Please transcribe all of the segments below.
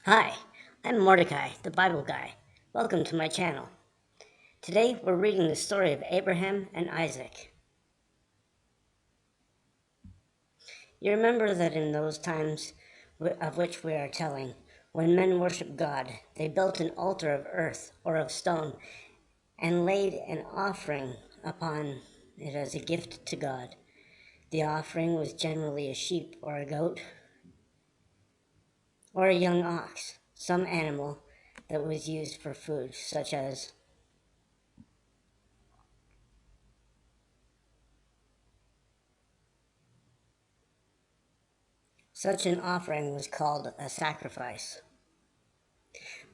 Hi, I'm Mordichai the Bible Guy. Welcome to my channel. Today we're reading the story of Abraham and Isaac. You remember that in those times of which we are telling, when men worshiped God, they built an altar of earth or of stone and laid an offering upon it as a gift to God. The offering was generally a sheep or a goat or a young ox, some animal that was used for food, such an offering was called a sacrifice.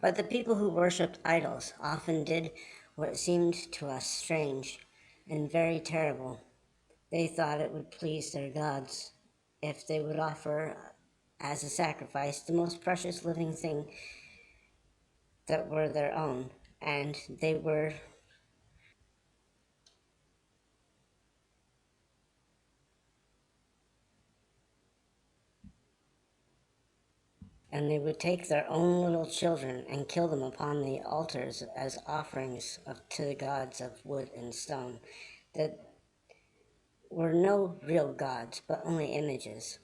But the people who worshipped idols often did what seemed to us strange and very terrible. They thought it would please their gods if they would offer as a sacrifice the most precious living thing that were their own, and they would take their own little children and kill them upon the altars as offerings to the gods of wood and stone that were no real gods but only images.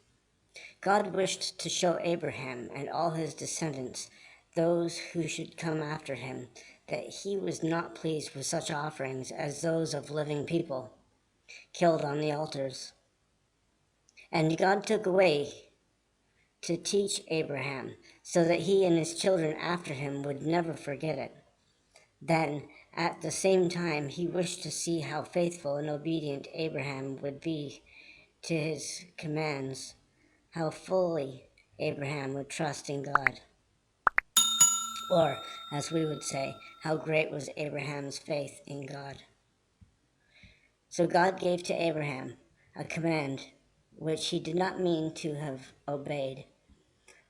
God wished to show Abraham and all his descendants, those who should come after him, that he was not pleased with such offerings as those of living people killed on the altars. And God took away to teach Abraham, so that he and his children after him would never forget it. Then, at the same time, he wished to see how faithful and obedient Abraham would be to his commands, how fully Abraham would trust in God. Or, as we would say, how great was Abraham's faith in God. So God gave to Abraham a command which he did not mean to have obeyed,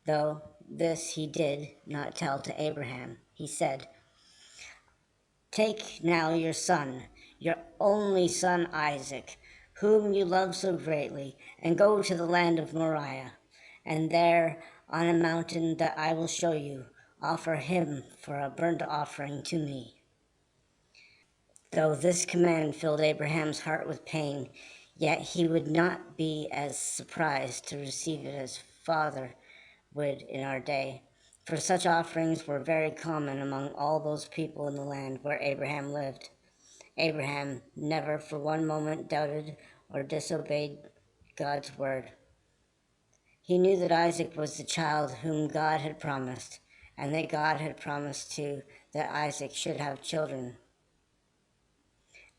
though this he did not tell to Abraham. He said, "Take now your son, your only son Isaac, whom you love so greatly, and go to the land of Moriah, and there, on a mountain that I will show you, offer him for a burnt offering to me." Though this command filled Abraham's heart with pain, yet he would not be as surprised to receive it as father would in our day, for such offerings were very common among all those people in the land where Abraham lived. Abraham never for one moment doubted or disobeyed God's word. He knew that Isaac was the child whom God had promised, and that God had promised too that Isaac should have children,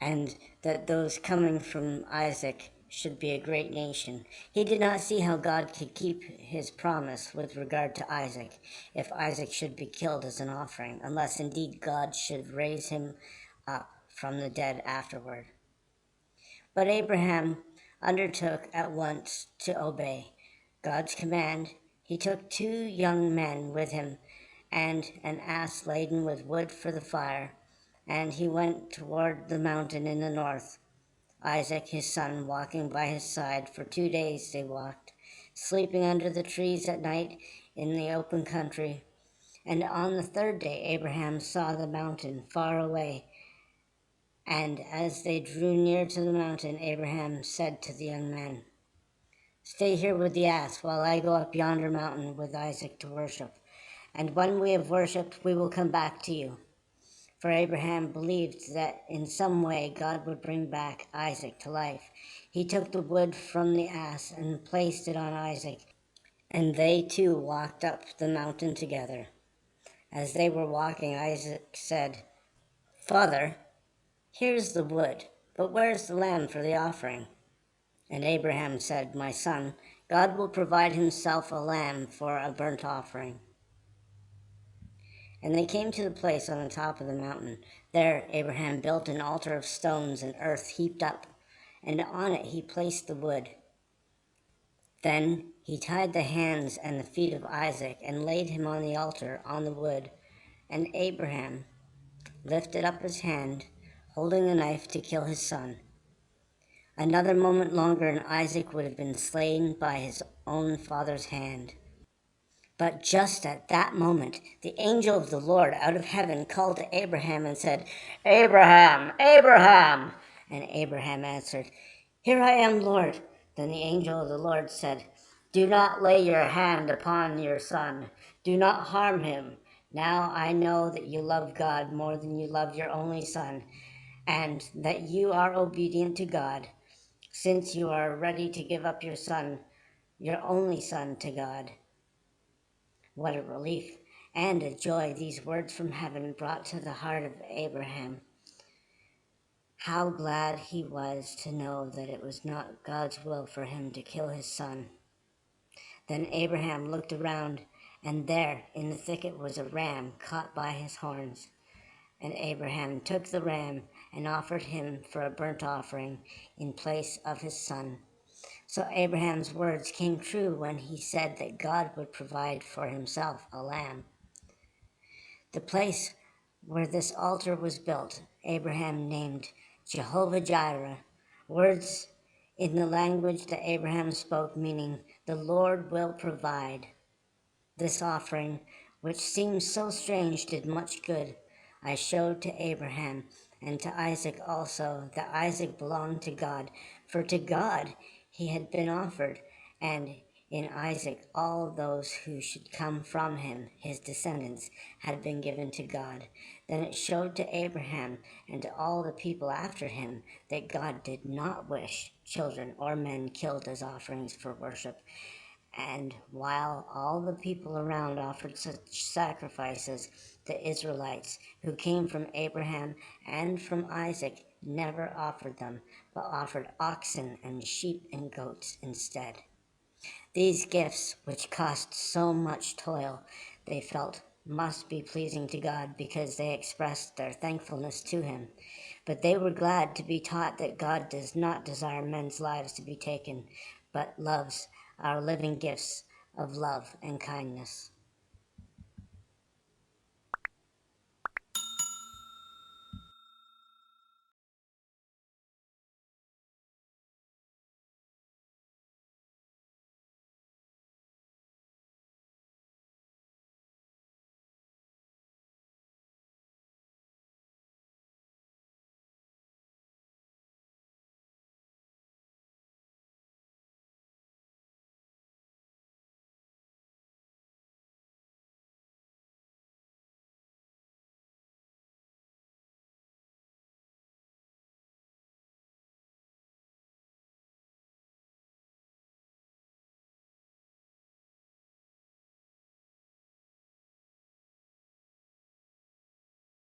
and that those coming from Isaac should be a great nation. He did not see how God could keep his promise with regard to Isaac, if Isaac should be killed as an offering, unless indeed God should raise him up from the dead afterward. But Abraham undertook at once to obey God's command. He took 2 young men with him and an ass laden with wood for the fire, and he went toward the mountain in the north. Isaac, his son, walking by his side. For 2 days they walked, sleeping under the trees at night in the open country. And on the third day Abraham saw the mountain far away. And as they drew near to the mountain, Abraham said to the young men, "Stay here with the ass while I go up yonder mountain with Isaac to worship. And when we have worshipped, we will come back to you." For Abraham believed that in some way God would bring back Isaac to life. He took the wood from the ass and placed it on Isaac, and they too walked up the mountain together. As they were walking, Isaac said, "Father, here's the wood, but where's the lamb for the offering?" And Abraham said, "My son, God will provide himself a lamb for a burnt offering." And they came to the place on the top of the mountain. There Abraham built an altar of stones and earth heaped up, and on it he placed the wood. Then he tied the hands and the feet of Isaac and laid him on the altar on the wood. And Abraham lifted up his hand, holding the knife to kill his son. Another moment longer and Isaac would have been slain by his own father's hand. But just at that moment, the angel of the Lord out of heaven called to Abraham and said, "Abraham, Abraham!" And Abraham answered, "Here I am, Lord." Then the angel of the Lord said, "Do not lay your hand upon your son. Do not harm him. Now I know that you love God more than you love your only son, and that you are obedient to God, since you are ready to give up your son, your only son, to God." What a relief and a joy these words from heaven brought to the heart of Abraham. How glad he was to know that it was not God's will for him to kill his son. Then Abraham looked around, and there in the thicket was a ram caught by his horns. And Abraham took the ram and offered him for a burnt offering in place of his son. So Abraham's words came true when he said that God would provide for himself a lamb. The place where this altar was built, Abraham named Jehovah Jireh, words in the language that Abraham spoke, meaning the Lord will provide. This offering, which seemed so strange, did much good. I showed to Abraham and to Isaac also that Isaac belonged to God, for to God he had been offered, and in Isaac all those who should come from him, his descendants, had been given to God. Then it showed to Abraham and to all the people after him that God did not wish children or men killed as offerings for worship. And while all the people around offered such sacrifices, the Israelites who came from Abraham and from Isaac never offered them, but offered oxen and sheep and goats instead. These gifts, which cost so much toil, they felt must be pleasing to God because they expressed their thankfulness to him. But they were glad to be taught that God does not desire men's lives to be taken, but loves our living gifts of love and kindness.